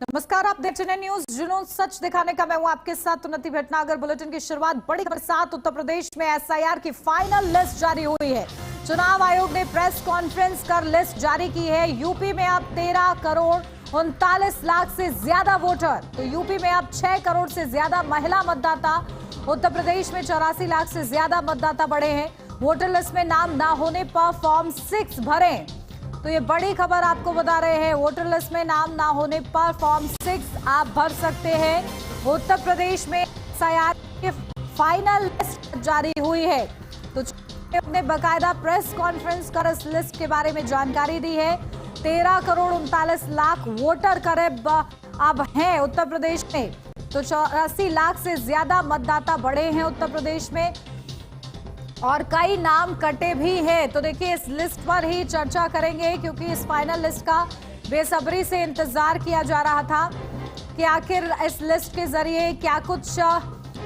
नमस्कार, आप देख रहे हैं न्यूज जुनून सच दिखाने का। मैं हूं आपके साथ उन्नति भटनागर। बुलेटिन की शुरुआत बड़ी खबर के साथ। उत्तर प्रदेश में एसआईआर की फाइनल लिस्ट जारी हुई है। चुनाव आयोग ने प्रेस कॉन्फ्रेंस कर लिस्ट जारी की है। यूपी में अब 13 करोड़ 39 लाख से ज्यादा वोटर, तो यूपी में अब 6 करोड़ से ज्यादा महिला मतदाता। उत्तर प्रदेश में 84 लाख से ज्यादा मतदाता बढ़े हैं। वोटर लिस्ट में नाम ना होने पर फॉर्म 6 भरें, तो ये बड़ी खबर आपको बता रहे हैं। वोटर लिस्ट में नाम ना होने पर फॉर्म 6 आप भर सकते हैं। उत्तर प्रदेश में एसआईआर की फाइनल लिस्ट जारी हुई है, तो ने बकायदा प्रेस कॉन्फ्रेंस कर इस लिस्ट के बारे में जानकारी दी है। 13 करोड़ 39 लाख वोटर करीब अब हैं उत्तर प्रदेश में, तो 84 लाख से ज्यादा मतदाता बढ़े हैं उत्तर प्रदेश में, और कई नाम कटे भी हैं। तो देखिए, इस लिस्ट पर ही चर्चा करेंगे, क्योंकि इस फाइनल लिस्ट का बेसब्री से इंतजार किया जा रहा था कि आखिर इस लिस्ट के जरिए क्या कुछ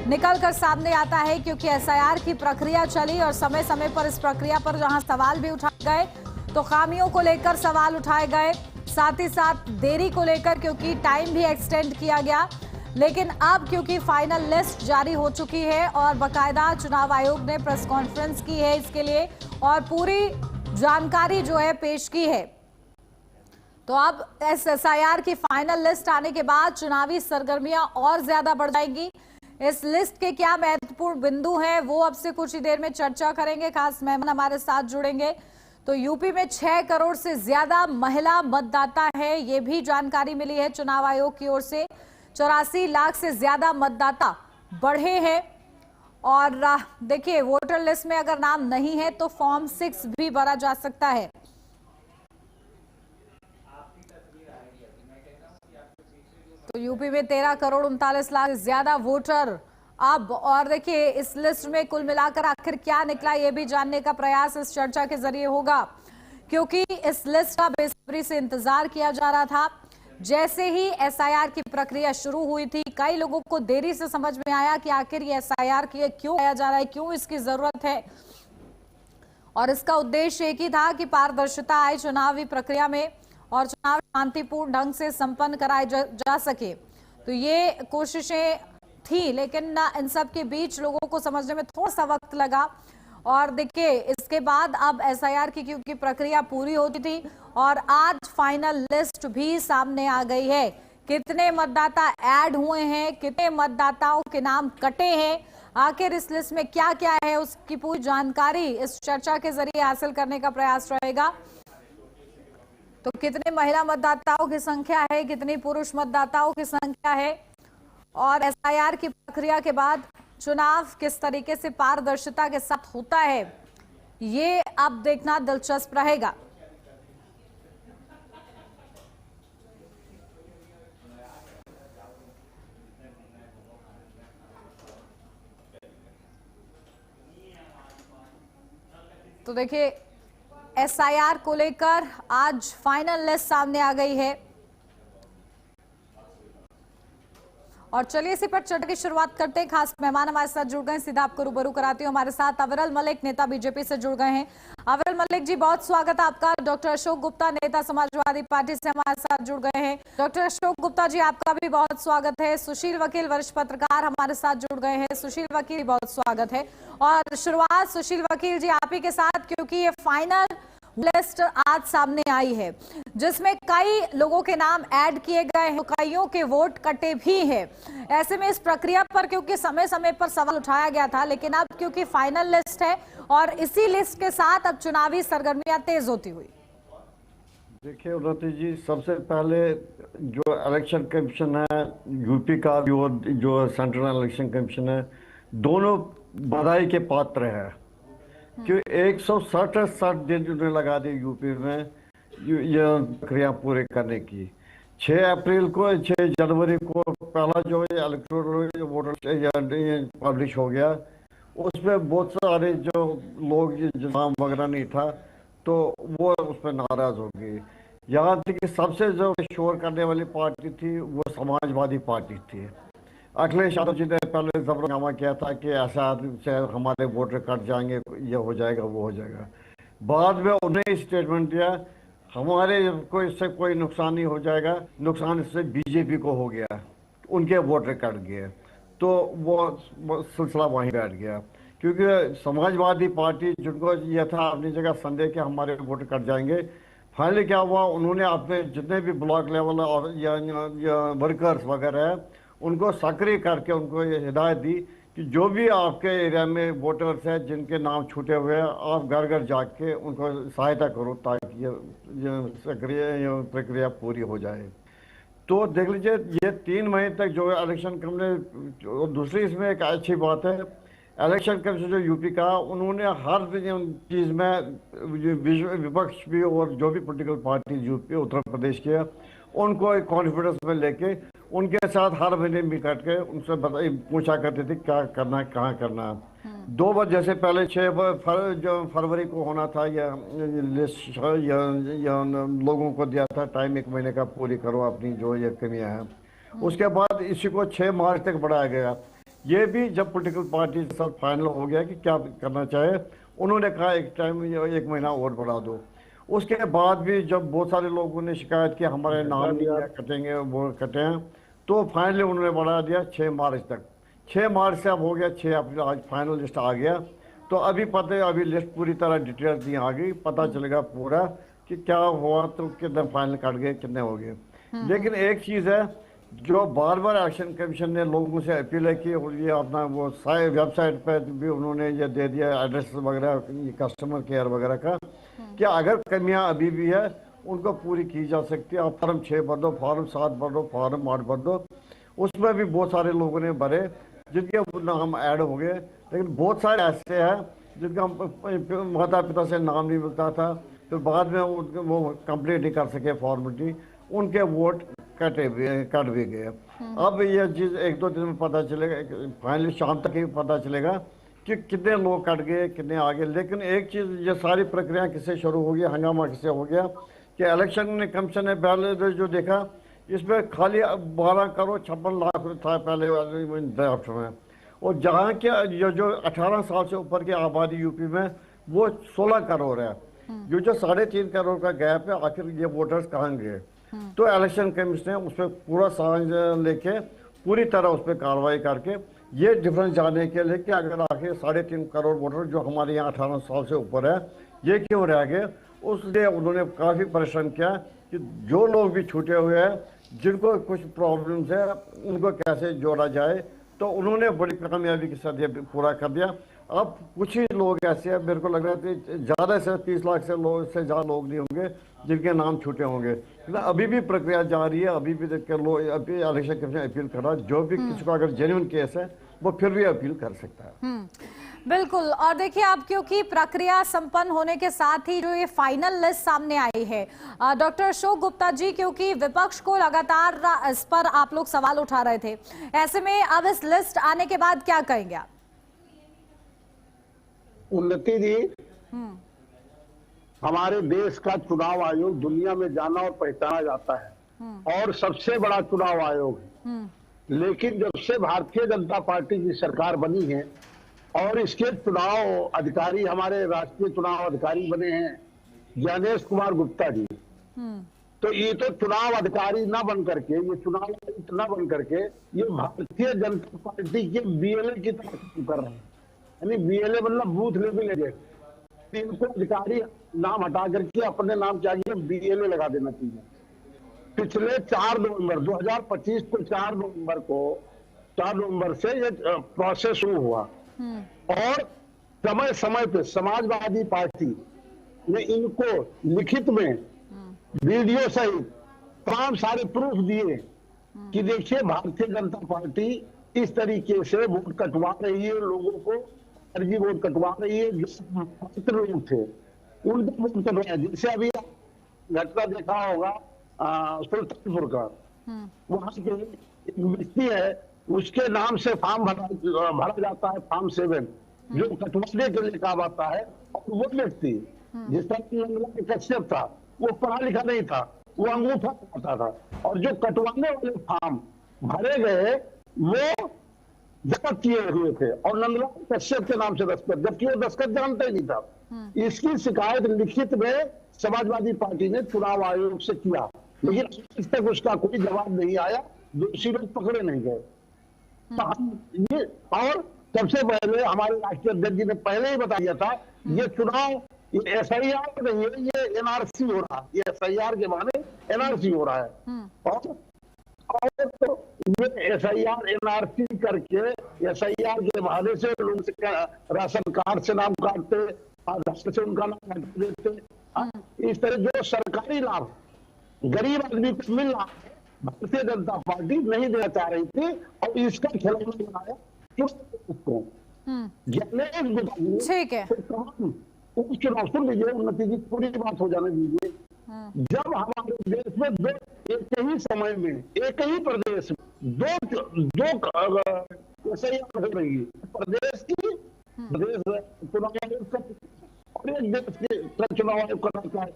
निकल कर सामने आता है। क्योंकि एसआईआर की प्रक्रिया चली और समय समय पर इस प्रक्रिया पर जहां सवाल भी उठाए गए, तो खामियों को लेकर सवाल उठाए गए, साथ ही साथ देरी को लेकर, क्योंकि टाइम भी एक्सटेंड किया गया। लेकिन अब क्योंकि फाइनल लिस्ट जारी हो चुकी है और बकायदा चुनाव आयोग ने प्रेस कॉन्फ्रेंस की है इसके लिए, और पूरी जानकारी जो है पेश की है, तो अब एसआईआर की फाइनल लिस्ट आने के बाद चुनावी सरगर्मियां और ज्यादा बढ़ जाएंगी। इस लिस्ट के क्या महत्वपूर्ण बिंदु हैं, वो अब से कुछ ही देर में चर्चा करेंगे। खास मेहमान हमारे साथ जुड़ेंगे। तो यूपी में 6 करोड़ से ज्यादा महिला मतदाता है, ये भी जानकारी मिली है चुनाव आयोग की ओर से। 84 लाख से ज्यादा मतदाता बढ़े हैं। और देखिए, वोटर लिस्ट में अगर नाम नहीं है तो फॉर्म 6 भी भरा जा सकता है। तो यूपी में 13 करोड़ 39 लाख से ज्यादा वोटर अब, और देखिए इस लिस्ट में कुल मिलाकर आखिर क्या निकला, ये भी जानने का प्रयास इस चर्चा के जरिए होगा, क्योंकि इस लिस्ट का बेसब्री से इंतजार किया जा रहा था। जैसे ही एसआईआर की प्रक्रिया शुरू हुई थी, कई लोगों को देरी से समझ में आया कि आखिर ये एसआईआर क्यों किया जा रहा है, क्यों इसकी जरूरत है। और इसका उद्देश्य एक ही था कि पारदर्शिता आए चुनावी प्रक्रिया में और चुनाव शांतिपूर्ण ढंग से संपन्न कराए जा सके। तो ये कोशिशें थी, लेकिन इन सब के बीच लोगों को समझने में थोड़ा सा वक्त लगा। और देखिए, इसके बाद अब एसआईआर की क्योंकि प्रक्रिया पूरी होती थी, और आज फाइनल लिस्ट भी सामने आ गई है। कितने मतदाता ऐड हुए हैं, कितने मतदाताओं के नाम कटे हैं, आखिर इस लिस्ट में क्या क्या है, उसकी पूरी जानकारी इस चर्चा के जरिए हासिल करने का प्रयास रहेगा। तो कितने महिला मतदाताओं की संख्या है, कितनी पुरुष मतदाताओं की संख्या है, और एसआईआर की प्रक्रिया के बाद चुनाव किस तरीके से पारदर्शिता के साथ होता है, ये अब देखना दिलचस्प रहेगा। तो देखिए, एसआईआर को लेकर आज फाइनल लिस्ट सामने आ गई है, और चलिए इसी पर चर्चा की शुरुआत करते हैं। खास मेहमान हमारे साथ जुड़ गए, सीधा आपको रूबरू कराती हूँ। हमारे साथ अविरल मलिक, नेता बीजेपी से जुड़ गए हैं। अविरल मलिक जी, बहुत स्वागत है आपका। डॉक्टर अशोक गुप्ता, नेता समाजवादी पार्टी से हमारे साथ जुड़ गए हैं। डॉक्टर अशोक गुप्ता जी, आपका भी बहुत स्वागत है। सुशील वकील, वरिष्ठ पत्रकार, हमारे साथ जुड़ गए हैं। सुशील वकील, बहुत स्वागत है। और शुरुआत सुशील वकील जी आप ही के साथ, क्योंकि ये फाइनल लिस्ट आज सामने आई है, जिसमें कई लोगों के नाम ऐड किए गए हैं, कईयों के वोट कटे भी हैं। ऐसे में इस प्रक्रिया पर क्योंकि समय समय पर सवाल उठाया गया था, लेकिन अब क्योंकि फाइनल लिस्ट है और इसी लिस्ट के साथ अब चुनावी सरगर्मियां तेज होती हुई। देखिए उन्नति जी, सबसे पहले जो इलेक्शन कमीशन है यूपी का और जो सेंट्रल इलेक्शन कमीशन है, दोनों बधाई के पात्र है कि 160 दिन उन्हें लगा दिए यूपी में ये प्रक्रिया पूरे करने की। 6 अप्रैल को 6 जनवरी को पहला जो इलेक्टोरल वोटर पब्लिश हो गया, उसमें बहुत सारे जो लोग नाम वगैरह नहीं था, तो वो उस पर नाराज हो गए। यहाँ तक कि सबसे जो शोर करने वाली पार्टी थी वो समाजवादी पार्टी थी। अखिलेश यादव जी ने पहले जबरदस्ती किया था कि ऐसा से हमारे वोटर कट जाएंगे, ये हो जाएगा, वो हो जाएगा। बाद में उन्हें स्टेटमेंट दिया हमारे को इससे कोई नुकसान नहीं हो जाएगा, नुकसान इससे बीजेपी को हो गया, उनके वोटर कट गए, तो वो सिलसिला वहीं बैठ गया। क्योंकि समाजवादी पार्टी जिनको यह था अपनी जगह संदेह कि हमारे वोटर कट जाएंगे, फाइनली क्या हुआ, उन्होंने अपने जितने भी ब्लॉक लेवल और या वर्कर्स वगैरह है उनको सक्रिय करके उनको ये हिदायत दी कि जो भी आपके एरिया में वोटर्स हैं जिनके नाम छूटे हुए हैं, आप घर घर जाके उनको सहायता करो ताकि ये सक्रिय प्रक्रिया पूरी हो जाए। तो देख लीजिए, ये 3 महीने तक जो इलेक्शन कमीशन, दूसरी इसमें एक अच्छी बात है, इलेक्शन कमीशन जो यूपी का, उन्होंने हर चीज़ में विपक्ष भी और जो भी political party UP Uttar Pradesh के, उनको एक कॉन्फिडेंस में लेके उनके साथ हर महीने मिल करके उनसे पूछा करते थे क्या करना है, कहाँ करना है। 2 बार जैसे पहले 6 फरवरी को होना था, या लिस्ट या लोगों को दिया था टाइम 1 महीने का, पूरी करो अपनी जो ये कमियां हैं। उसके बाद इसी को 6 मार्च तक बढ़ाया गया। ये भी जब पॉलिटिकल पार्टी के साथ फाइनल हो गया कि क्या करना चाहे, उन्होंने कहा एक टाइम 1 महीना और बढ़ा दो। उसके बाद भी जब बहुत सारे लोगों ने शिकायत की हमारे नाम नहीं कटेंगे, वो कटे हैं, तो फाइनली उन्होंने बढ़ा दिया 6 मार्च तक। 6 मार्च से अब हो गया 6 अप्रैल, आज फाइनल लिस्ट आ गया। तो अभी पता है, अभी लिस्ट पूरी तरह डिटेल्स नहीं आ गई, पता चलेगा पूरा कि क्या हुआ, तो कितने फाइनल कट गए, कितने हो गए। लेकिन एक चीज़ है जो बार बार इलेक्शन कमीशन ने लोगों से अपील है कि ये अपना वो वेबसाइट पर भी उन्होंने ये दे दिया एड्रेस वगैरह कस्टमर केयर वगैरह का, कि अगर कमियां अभी भी है उनको पूरी की जा सकती है। आप फॉर्म 6 भर दो, फॉर्म 7 भर दो, फॉर्म 8 भर दो। उसमें भी बहुत सारे लोगों ने भरे जिनके नाम ऐड हो गए, लेकिन बहुत सारे ऐसे हैं जिनका माता पिता से नाम नहीं मिलता था, फिर बाद में वो कंप्लीट नहीं कर सके फॉर्मेलिटी, उनके वोट कट भी गए। अब ये चीज़ 1-2 दिन में पता चलेगा, फाइनली शाम तक ही पता चलेगा कि कितने लोग कट गए, कितने आ गए। लेकिन एक चीज़, ये सारी प्रक्रिया किससे शुरू हो गया, हंगामा किससे हो गया कि इलेक्शन कमीशन ने पहले जो देखा, इसमें खाली 12 करोड़ 56 लाख था पहले ड्राफ्ट में, और जहाँ के जो 18 साल से ऊपर की आबादी यूपी में वो 16 करोड़ है। जो 3.5 करोड़ का गैप है, आखिर ये वोटर्स कहाँ गए। तो इलेक्शन कमीशन ने उस पर पूरा साझ लेके पूरी तरह उस पर कार्रवाई करके ये डिफरेंस जानने के लिए कि अगर आखिर 3.5 करोड़ वोटर जो हमारे यहाँ 18 साल से ऊपर है, ये क्यों रह गए, उसलिए उन्होंने काफ़ी परिश्रम किया कि जो लोग भी छूटे हुए हैं, जिनको कुछ प्रॉब्लम्स है, उनको कैसे जोड़ा जाए। तो उन्होंने बड़ी कामयाबी के साथ ये पूरा कर दिया। अब कुछ ही लोग ऐसे हैं, मेरे को लग रहा है कि ज़्यादा से 30 लाख से ज़्यादा लोग नहीं होंगे जिनके नाम छूटे होंगे। लेकिन अभी भी प्रक्रिया जारी है, अभी भी अभी इलेक्शन कमीशन अपील कर रहा है। जो भी किसी को अगर जेन्युइन केस है वो फिर भी अपील कर सकता है। बिल्कुल। और देखिए, अब क्योंकि प्रक्रिया संपन्न होने के साथ ही जो ये फाइनल लिस्ट सामने आई है, डॉक्टर अशोक गुप्ता जी, क्योंकि विपक्ष को लगातार इस पर आप लोग सवाल उठा रहे थे, ऐसे में अब इस लिस्ट आने के बाद क्या कहेंगे आप? उन्नति जी, हमारे देश का चुनाव आयोग दुनिया में जाना और पहचाना जाता है और सबसे बड़ा चुनाव आयोग है। लेकिन जब से भारतीय जनता पार्टी की सरकार बनी है और इसके चुनाव अधिकारी हमारे राष्ट्रीय चुनाव अधिकारी बने हैं ज्ञानेश कुमार गुप्ता जी, तो ये तो चुनाव अधिकारी ना बन करके, ये चुनाव आयुक्त ना बन करके, ये भारतीय जनता पार्टी के बीएलए की तरह काम कर रहे हैं। यानी बीएलए मतलब बूथ लेवल एजेंट। इनको अधिकारी नाम हटा करके अपने नाम चाहिए बीएलए लगा देना चाहिए। पिछले 4 नवंबर 2025 को 4 नवंबर से ये प्रोसेस शुरू हुआ और समय समय पे समाजवादी पार्टी ने इनको लिखित में वीडियो सहित तमाम सारे प्रूफ दिए कि देखिए भारतीय जनता पार्टी इस तरीके से वोट कटवा रही है, लोगों को फर्जी वोट कटवा रही है। जो पात्र लोग थे उनको वोट कटवा, जैसे अभी घटना देखा होगा सुल्तानपुर का, वहां पे एक व्यक्ति है, उसके नाम से फॉर्म भरा जाता है, फॉर्म 7, जो कटवाने के लिए काम आता है। और वो व्यक्ति जिसका कश्यप था, वो पढ़ा लिखा नहीं था, वो अंगूठा आता था, और जो कटवाने वाले फॉर्म भरे गए वो दस्तखत किए हुए थे और नंदलाल कश्यप के नाम से दस्तखत, जबकि वो दस्तखत जानता ही नहीं था। इसकी शिकायत लिखित में समाजवादी पार्टी ने चुनाव आयोग से किया, लेकिन आज तक उसका कोई जवाब नहीं आया, दोषी लोग पकड़े नहीं गए। तो ये और सबसे पहले हमारे राष्ट्रीय अध्यक्ष जी ने पहले ही बता दिया था, ये चुनाव SIR नहीं है, ये NRC हो रहा है, ये SIR के बहाने NRC हो रहा है। और तो ये SIR NRC करके SIR के बहाने से लोग राशन कार्ड से नाम काटते, आधार से उनका नाम काट देते। इस तरह जो सरकारी लाभ गरीब आदमी को मिल रहा है, भारतीय जनता पार्टी नहीं देना चाह रही थी और इसका खिलाफ बनाया उसको। ठीक है, उपचुनाव सुन लीजिए, उन्नति की पूरी बात हो जाने दीजिए। जब हमारे देश में एक ही समय में एक ही प्रदेश में दो SIR हो रही है, प्रदेश की चुनाव आयोग का और एक देश के चुनाव आयोग कराता है,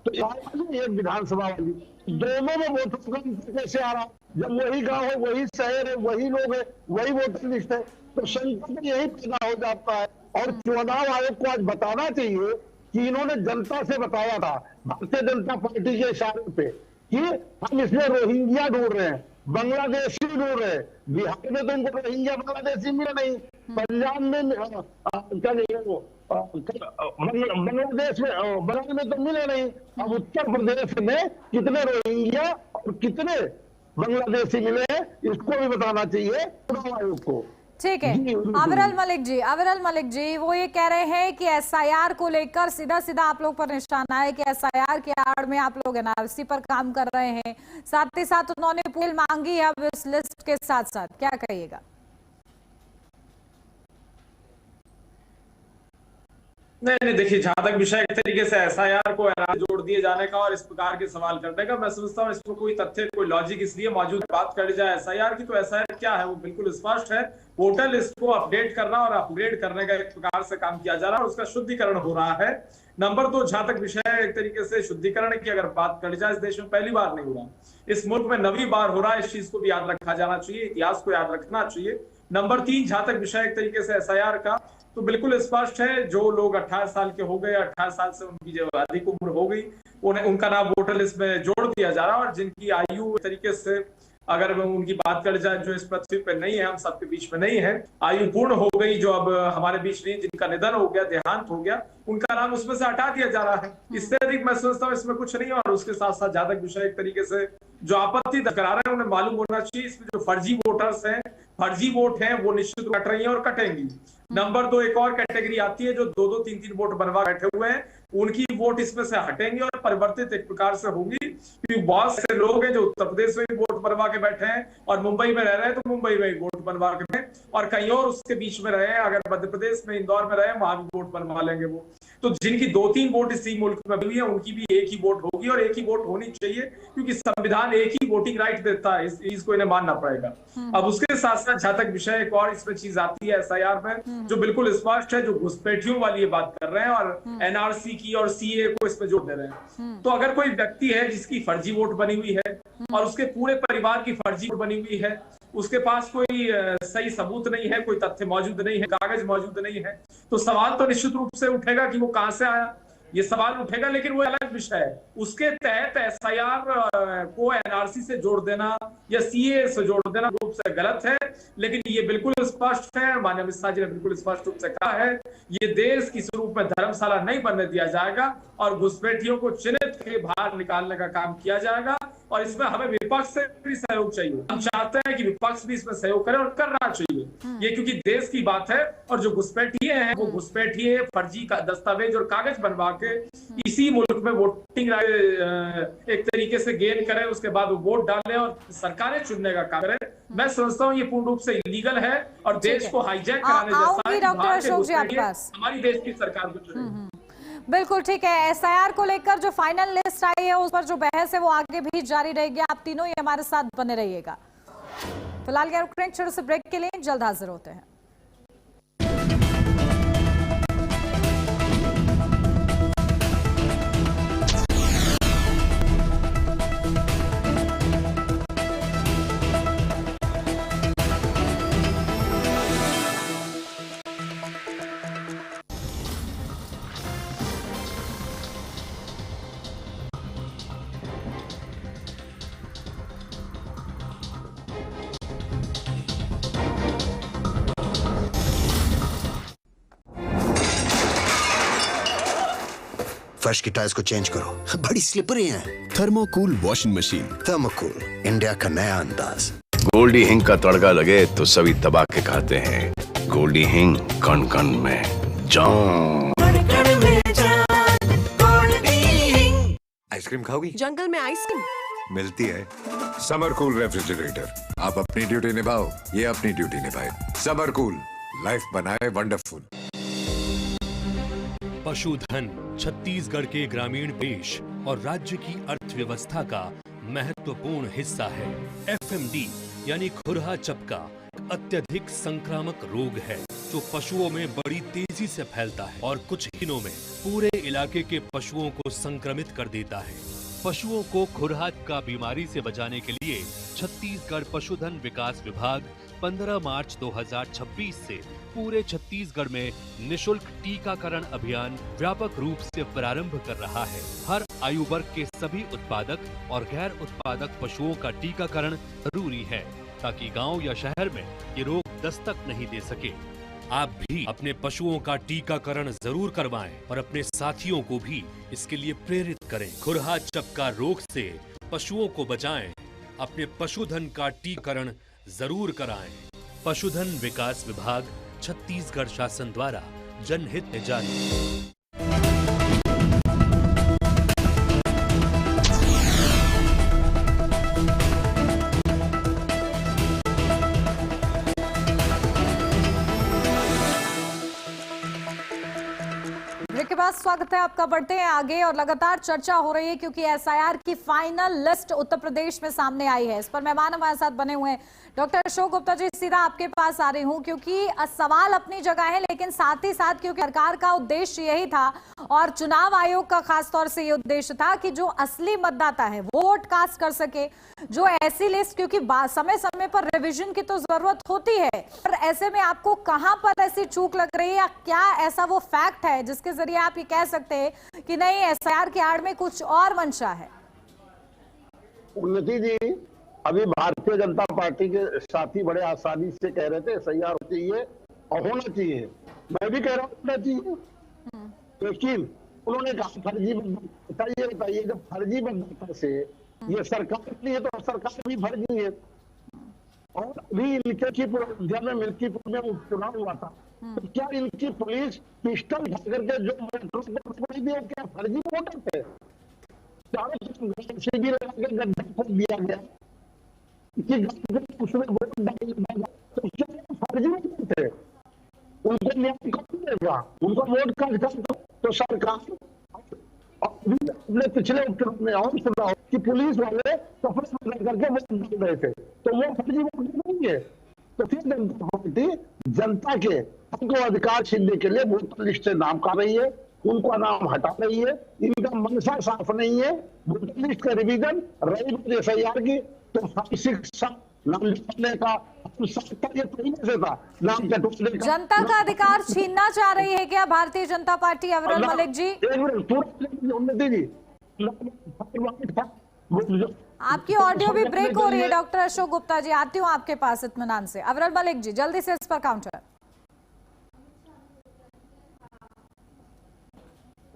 तो एक विधानसभा वाली, दोनों में वोटों का कैसे आ रहा? जब वही गांव है, वही शहर है, वही लोग है, वही वोटर लिस्ट है, तो संकट यही पैदा हो जाता है। और चुनाव आयोग को आज बताना चाहिए कि इन्होंने जनता से बताया था, भारतीय जनता पार्टी के इशारे पे, कि हम इसमें रोहिंग्या ढूंढ रहे हैं, बांग्लादेशी ढूंढ रहे हैं। बिहार में तो उनको रोहिंग्या बांग्लादेशी मिले नहीं, पंजाब में क्या बांग्लादेश में बंगाल में तो मिले नहीं। अब उत्तर प्रदेश में कितने रोहिंग्या और कितने बांग्लादेशी मिले हैं, इसको भी बताना चाहिए चुनाव आयोग को। ठीक है, अविरल मलिक जी वो ये कह रहे हैं कि SIR को लेकर सीधा सीधा आप लोग पर निशाना है कि SIR की आड़ में आप लोग NRC पर काम कर रहे हैं, साथ ही साथ उन्होंने पूल मांगी है अब इस लिस्ट के साथ साथ, क्या कहिएगा? नहीं, देखिए, जहां तक विषय एक तरीके से SIR को NRC जोड़ दिए जाने का और इस प्रकार के सवाल करने का, मैं समझता हूँ इसमें कोई तथ्य, कोई लॉजिक इसलिए मौजूद। बात करी जाए SIR की, तो SIR क्या है वो बिल्कुल स्पष्ट है, वोटर लिस्ट को अपडेट करना और अपग्रेड करने का एक प्रकार से काम किया जा रहा है और उसका शुद्धिकरण हो रहा है। नंबर 2, जहां तक विषय एक तरीके से शुद्धिकरण की अगर बात करी जाए, इस देश में पहली बार नहीं हो रहा, इस मुल्क में 9वीं बार हो रहा है, इस चीज को भी याद रखा जाना चाहिए, इतिहास को याद रखना चाहिए। नंबर 3, जहां तक विषय एक तरीके से SIR का, तो बिल्कुल स्पष्ट है, जो लोग 18 साल के हो गए, 18 साल से उनकी जो अधिक उम्र हो गई, उनका नाम वोटर लिस्ट में जोड़ दिया जा रहा है। और जिनकी आयु तरीके से अगर उनकी बात कर जाए, जो इस पृथ्वी पे नहीं है, हम सबके बीच में नहीं है, आयु पूर्ण हो गई, जो अब हमारे बीच नहीं, जिनका निधन हो गया, देहांत हो गया, उनका नाम उसमें से हटा दिया जा रहा है। इससे अधिक मैं सोचता हूँ इसमें कुछ नहीं है। और उसके साथ साथ ज्यादा विषय एक तरीके से जो आपत्ति करा रहे हैं, उन्हें मालूम होना चाहिए इसमें जो फर्जी वोटर्स हैं, फर्जी वोट हैं, वो निश्चित कट रही हैं और कटेंगी। नंबर 2, एक और कैटेगरी आती है जो 2-2, 3-3 वोट बनवा बैठे हुए हैं, उनकी वोट इसमें से हटेंगे और परिवर्तित एक प्रकार से होगी, क्योंकि बहुत से लोग हैं जो उत्तर प्रदेश में भी वोट बनवा के बैठे हैं और मुंबई में रह रहे हैं तो मुंबई में वोट बनवा के, और कहीं और उसके बीच में रहे हैं, अगर मध्य प्रदेश में इंदौर में रहे वहां भी वोट बनवा लेंगे वो। तो जिनकी 2-3 वोट इसी मुल्क में हुई है, उनकी भी एक ही वोट होगी और एक ही वोट होनी चाहिए, क्योंकि संविधान एक ही वोटिंग राइट देता है, इस चीज को इन्हें मानना पड़ेगा। अब उसके साथ साथ जहां तक विषय एक और इसमें चीज आती है SIR में, जो बिल्कुल स्पष्ट है, जो घुसपैठियों वाली ये बात कर रहे हैं और NRC की और CA को इसमें जोड़ दे रहे हैं। तो अगर कोई व्यक्ति है जिसकी फर्जी वोट बनी हुई है और उसके पूरे परिवार की फर्जी वोट बनी हुई है, उसके पास कोई सही सबूत नहीं है, कोई तथ्य मौजूद नहीं है, कागज मौजूद नहीं है, तो सवाल तो निश्चित रूप से उठेगा कि वो कहां से आया, ये सवाल उठेगा। लेकिन वो अलग विषय है, उसके तहत SIR को NRC से जोड़ देना या CA से जोड़ देना रूप से गलत है। लेकिन ये बिल्कुल स्पष्ट है, माननीय अमित शाह जी ने बिल्कुल स्पष्ट रूप से कहा है, ये देश किसी रूप में धर्मशाला नहीं बनने दिया जाएगा और घुसपैठियों को चिन्हित के बाहर निकालने का काम किया जाएगा। और इसमें हमें विपक्ष से भी सहयोग चाहिए, हम चाहते हैं कि विपक्ष भी इसमें सहयोग करे और करना चाहिए ये, क्योंकि देश की बात है। और जो घुसपैठिए हैं वो घुसपैठिए फर्जी का दस्तावेज और कागज बनवा के इसी मुल्क में वोटिंग एक तरीके से गेन करें, उसके बाद वो वोट डालें और सरकारें चुनने का काम करें। मैं समझता हूँ ये पूर्ण रूप से इलीगल है और देश को हाईजैक कराने जैसा है। डॉक्टर अशोक जी आपके पास हमारी देश की सरकार को चुने। बिल्कुल ठीक है, SIR को लेकर जो फाइनल लिस्ट आई है उस पर जो बहस है वो आगे भी जारी रहेगी। आप तीनों ही हमारे साथ बने रहिएगा। फिलहाल क्या रुक रहे हैं छोटे से ब्रेक के लिए, जल्द हाजिर होते हैं। फर्श की टाइल्स को चेंज करो, बड़ी स्लिपरी हैं। थर्मोकूल वॉशिंग मशीन। थर्मोकूल, इंडिया का नया अंदाज। गोल्डी हिंग का तड़का लगे तो सभी दबा के खाते हैं। गोल्डी हिंग, कण कण में जान। आइसक्रीम खाओगी? जंगल में आइसक्रीम मिलती है। समर कूल रेफ्रिजरेटर, आप अपनी ड्यूटी निभाओ, ये अपनी ड्यूटी निभाए। समर कूल, लाइफ बनाए वंडरफुल। पशुधन छत्तीसगढ़ के ग्रामीण देश और राज्य की अर्थव्यवस्था का महत्वपूर्ण हिस्सा है। एफएमडी यानी खुरहा चपका अत्यधिक संक्रामक रोग है जो पशुओं में बड़ी तेजी से फैलता है और कुछ दिनों में पूरे इलाके के पशुओं को संक्रमित कर देता है। पशुओं को खुरहा का बीमारी से बचाने के लिए छत्तीसगढ़ पशुधन विकास विभाग 15 मार्च 2026 से पूरे छत्तीसगढ़ में निशुल्क टीकाकरण अभियान व्यापक रूप से प्रारंभ कर रहा है। हर आयु वर्ग के सभी उत्पादक और गैर उत्पादक पशुओं का टीकाकरण जरूरी है ताकि गांव या शहर में ये रोग दस्तक नहीं दे सके। आप भी अपने पशुओं का टीकाकरण जरूर करवाएं और अपने साथियों को भी इसके लिए प्रेरित करें। खुरहा चपका रोग से पशुओं को बचाएं, अपने पशुधन का टीकाकरण जरूर कराएं। पशुधन विकास विभाग छत्तीसगढ़ शासन द्वारा जनहित में जारी। ब्रेक के बाद स्वागत है आपका। बढ़ते हैं आगे और लगातार चर्चा हो रही है क्योंकि एसआईआर की फाइनल लिस्ट उत्तर प्रदेश में सामने आई है। इस पर मेहमान हमारे साथ बने हुए हैं। डॉक्टर अशोक गुप्ता जी, सीधा आपके पास आ रही हूं क्योंकि सवाल अपनी जगह है, लेकिन साथ ही साथ क्योंकि सरकार का उद्देश्य यही था और चुनाव आयोग का खासतौर से ये उद्देश्य था कि जो असली मतदाता है वो वोट कास्ट कर सके। जो ऐसी लिस्ट, क्योंकि समय समय पर रिविजन की तो जरूरत होती है, पर ऐसे में आपको कहां पर ऐसी चूक लग रही है या क्या ऐसा वो फैक्ट है जिसके जरिए आप ये कह सकते हैं कि नहीं, एसआईआर की आड़ में कुछ और मंशा है? उन्नति जी, अभी भारतीय जनता पार्टी के साथी बड़े आसानी से कह रहे थे एसआईआर चाहिए और होना चाहिए। मैं भी कह रहा हूँ होना चाहिए, लेकिन उन्होंने कहा फर्जी बताइए बताइए, जब फर्जी मतदाता से ये सरकार नहीं है तो सरकार भी फर्जी है। और अभी इनके में मिल्कीपुर में उपचुनाव हुआ था, तो क्या इनकी पुलिस पिस्टल उठा करके जो क्या फर्जी वोटर थे? चारों से भी लगा के गड्ढा खोद दिया गया कि उसमें वोट डाला, तो क्या फर्जी वोटर थे? उनको न्याय कौन देगा? उनको वोट का तो सरकार अपने पिछले उपचुनाव में और सुना कि पुलिस वाले कपड़े करके वोट डाल रहे थे, तो वो फर्जी वोटर नहीं है। तो फिर जनता पार्टी जनता के हक को अधिकार छीनने के लिए वोटर लिस्ट से नाम का रही है, उनका नाम हटा रही है। इनका मनसा साफ नहीं है। वोटर लिस्ट का रिवीजन रही एसआईआर की तो 5-6 नाम लिखने का नाम कटवाने का। जनता का अधिकार छीनना चाह रही है क्या भारतीय जनता पार्टी? अविरल मलिक जी, आपकी ऑडियो भी ब्रेक हो रही है। डॉक्टर अशोक गुप्ता जी, आती हूँ आपके पास इत्मीनान से। अविरल मलिक जी, जल्दी से इस पर काउंटर।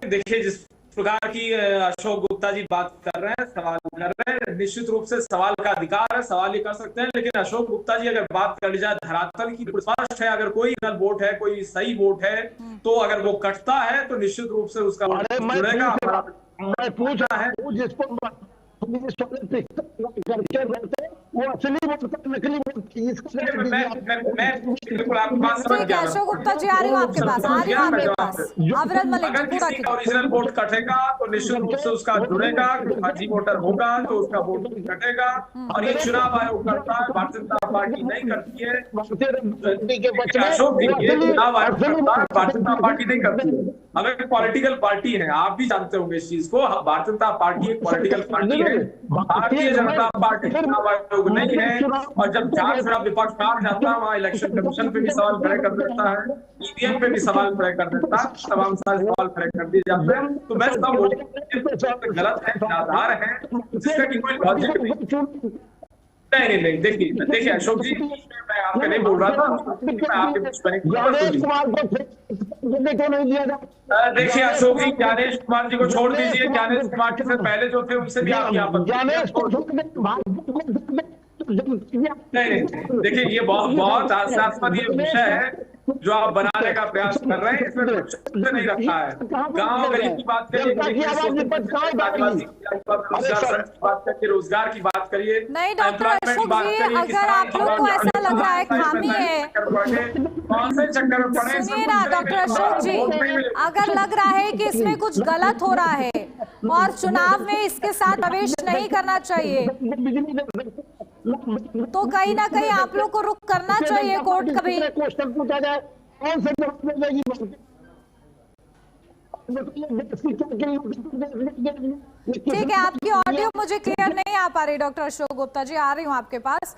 देखिए, जिस प्रकार की अशोक गुप्ता जी बात कर रहे हैं, सवाल कर रहे हैं, निश्चित रूप से सवाल का अधिकार है, सवाल ही कर सकते हैं। लेकिन अशोक गुप्ता जी, अगर बात कर ली जाए धरातल की, स्पष्ट है अगर कोई वोट है, कोई सही वोट है, तो अगर वो कटता है तो निश्चित रूप से उसका जुड़ेगा। मैं पूछ रहा है जिसको करके रहते वो असली वोट नकली वोट, बिल्कुल आपकी बात समझ गया। अशोक गुप्ता जी, आ रही हूँ आपके पास, आ रही हूँ आपके पास। अविरल मलिक जी, अगर किसी का ओरिजिनल वोट कटेगा तो निश्चित रूप से उसका जुड़ेगा, फर्जी वोटर होगा तो उसका वोट कटेगा। और ये चुनाव आयोग करता है, भारतीय जनता पार्टी नहीं करती है। अशोक जी, ये चुनाव आयोग करता है, भारतीय जनता पार्टी नहीं करती है। अगर पॉलिटिकल पार्टी है, आप भी जानते होंगे इस चीज को, भारतीय जनता पार्टी एक पॉलिटिकल पार्टी है। भारतीय जनता पार्टी चुनाव आयोग नहीं है। और जब जहां से विपक्ष हार जाता है, वहां इलेक्शन कमीशन पे भी सवाल खड़े कर देता है, ईवीएम पे भी सवाल खड़े कर देता है, तमाम सारे सवाल खड़े कर दिए जाते हैं। तो मैं सब गलत है, आधार है, जिसका की कोई लॉजिक नहीं। नहीं, देखिए अशोक जी, मैं आपका नहीं बोल रहा था, मैं आपके बीच में ज्ञानेश कुमार को क्यों नहीं दिया जाए? देखिए अशोक जी, ज्ञानेश कुमार जी को छोड़ दीजिए। ज्ञानेश कुमार जी से पहले जो थे उनसे भी आपकी आपत्ति। ज्ञानेश को नहीं, देखिए ये बहुत हास्यास्पद ये विषय है जो आप बनाने का प्रयास कर रहे हैं। इसमें कुछ नहीं रखा है। गांव गरीब की बात करिए, बात करिए, रोजगार की बात करिए। नहीं डॉक्टर अशोक जी, अगर आप लोग को ऐसा लग रहा है खामी है, कौन से चक्कर में पड़े? सुनिए ना डॉक्टर अशोक जी, अगर लग रहा है कि इसमें कुछ गलत हो रहा है और चुनाव में इसके साथ प्रवेश नहीं करना चाहिए, तो कहीं ना कहीं आप लोग को रुख करना चाहिए कोर्ट कभी। क्वेश्चन पूछा जाए, कौन से जवाब मिलेगी? ठीक है, आपकी ऑडियो मुझे क्लियर नहीं आ पा रही डॉक्टर अशोक गुप्ता जी, आ रही हूँ आपके पास।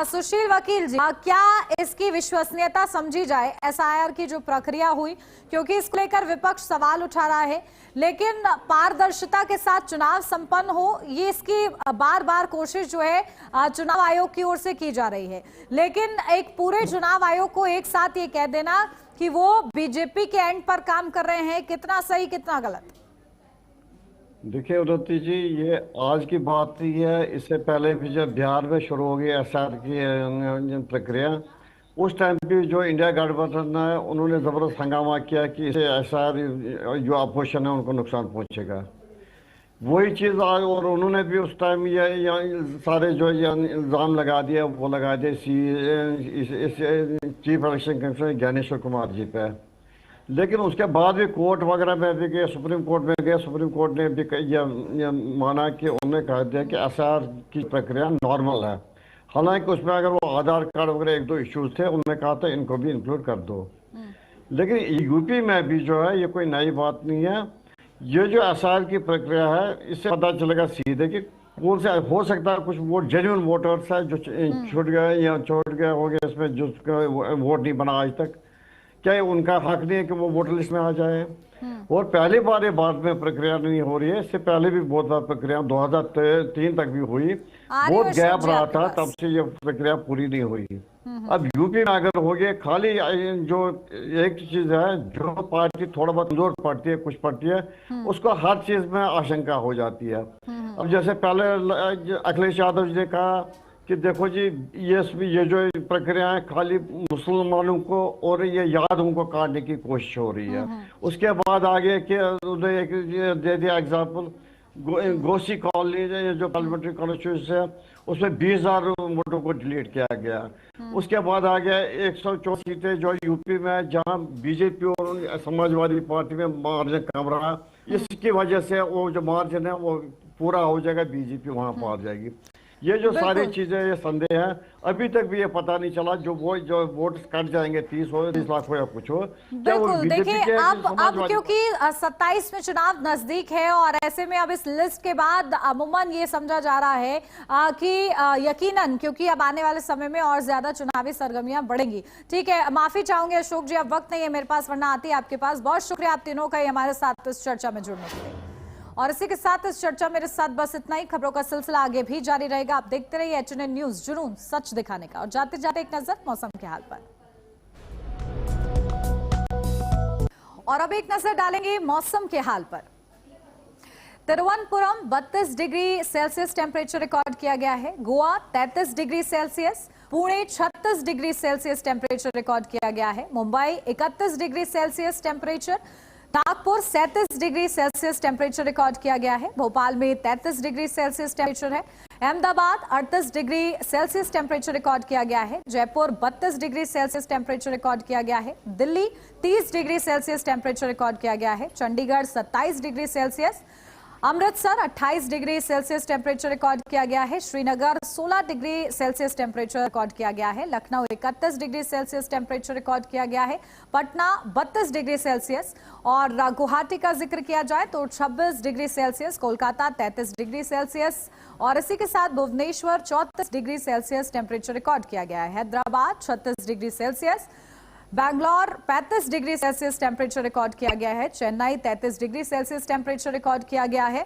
सुशील वकील जी, क्या इसकी विश्वसनीयता समझी जाए, एसआईआर की जो प्रक्रिया हुई, क्योंकि इसको लेकर विपक्ष सवाल उठा रहा है, लेकिन पारदर्शिता के साथ चुनाव संपन्न हो, ये इसकी बार बार कोशिश जो है चुनाव आयोग की ओर से की जा रही है, लेकिन एक पूरे चुनाव आयोग को एक साथ ये कह देना कि वो बीजेपी के एंड पर काम कर रहे हैं, कितना सही कितना गलत? देखिए उन्नति जी, ये आज की बात नहीं है। इससे पहले भी जब बिहार में शुरू हो गई एसआईआर की प्रक्रिया, उस टाइम पे जो इंडिया गठबंधन है उन्होंने ज़बरदस्त हंगामा किया कि इसे एसआईआर जो अपोजिशन है उनको नुकसान पहुंचेगा। वही चीज़ आज, और उन्होंने भी उस टाइम ये सारे जो इल्ज़ाम लगा दिया वो लगा दिए chief election commissioner Gyaneshwar Kumar ji पे। लेकिन उसके बाद भी कोर्ट वगैरह में भी गए, सुप्रीम कोर्ट में गए, सुप्रीम कोर्ट ने भी ये माना कि उन्होंने कहा दिया कि एसआईआर की प्रक्रिया नॉर्मल है। हालांकि उसमें अगर वो आधार कार्ड वगैरह एक दो इश्यूज थे, उन्होंने कहा था इनको भी इंक्लूड कर दो। लेकिन यूपी में भी जो है ये कोई नई बात नहीं है। ये जो एसआईआर की प्रक्रिया है, इससे पता चलेगा सीधे कि कौन से हो सकता है कुछ वोट जेन्युइन वोटर्स है जो छूट गए या छोड़ गए हो गए, इसमें जो वोट नहीं बना आज तक, क्या उनका हक नहीं है कि वो वोटर लिस्ट में आ जाए? और पहली बार ये बाद में प्रक्रिया नहीं हो रही है, इससे पहले भी बहुत बार प्रक्रिया 2003 तक भी हुई, बहुत गैप रहा था, तब से ये प्रक्रिया पूरी नहीं हुई। अब यूपी में अगर हो गए, खाली जो एक चीज है, जो पार्टी थोड़ा बहुत कमजोर पड़ती है, कुछ पड़ती है, उसको हर चीज में आशंका हो जाती है। अब जैसे पहले अखिलेश यादव जी ने कहा कि देखो जी ये जो प्रक्रिया है खाली मुसलमानों को और ये यादवों को काटने की कोशिश हो रही है। उसके बाद आगे कि उन्होंने एक दे दिया एग्जाम्पल, गोसी कॉलोनी जो पार्लियामेंट्री कॉन्स्टिट्यूंसी है उसमें 20,000 वोटों को डिलीट किया गया। उसके बाद आ गया 104 सीटें जो यूपी में, जहां बीजेपी और समाजवादी पार्टी में मार्जिन कम रहा, इसकी वजह से वो जो मार्जिन है वो पूरा हो जाएगा, बीजेपी वहां पहुंच जाएगी। ये जो सारी चीजें, ये संदेह है, अभी तक भी ये पता नहीं चला जो वोट कट जाएंगे 30 लाख हो या कुछ हो। बिल्कुल, देखिए अब क्योंकि 27 में चुनाव नजदीक है और ऐसे में अब इस लिस्ट के बाद अमूमन ये समझा जा रहा है कि यकीनन, क्योंकि अब आने वाले समय में और ज्यादा चुनावी सरगर्मियां बढ़ेंगी। ठीक है, माफी चाहूंगी अशोक जी, अब वक्त नहीं है मेरे पास, वरना आती है आपके पास। बहुत शुक्रिया आप तीनों का हमारे साथ इस चर्चा में जुड़ने के लिए। और इसी के साथ इस चर्चा मेरे साथ बस इतना ही। खबरों का सिलसिला आगे भी जारी रहेगा। आप देखते रहिए HNN न्यूज, जुनून सच दिखाने का। और जाते जाते एक नजर मौसम के हाल पर। और अब एक नजर डालेंगे मौसम के हाल पर। Thiruvananthapuram 32 degree Celsius temperature record किया गया है। Goa 33 degree Celsius, Pune 36 degree Celsius temperature record किया गया है। Mumbai 31 degree Celsius temperature, Nagpur 37 degree Celsius temperature record किया गया है। भोपाल में 33 डिग्री सेल्सियस टेम्परेचर है। Ahmedabad 38 degree Celsius temperature record किया गया है। Jaipur 32 degree Celsius temperature record किया गया है। Delhi 30 degree Celsius temperature record किया गया है। Chandigarh 27 degree Celsius, Amritsar 28 degree Celsius temperature record किया गया है। Srinagar 16 degree Celsius temperature record किया गया है। Lucknow 31 degree Celsius temperature record किया गया है। पटना 32 डिग्री सेल्सियस, और गुवाहाटी का जिक्र किया जाए तो 26 degree Celsius, Kolkata 33 degree Celsius, और इसी के साथ Bhubaneswar 34 degree Celsius temperature record किया गया है। Hyderabad 36 degree Celsius, Bangalore 35 degree Celsius temperature record किया गया है। Chennai 33 degree Celsius temperature record किया गया है।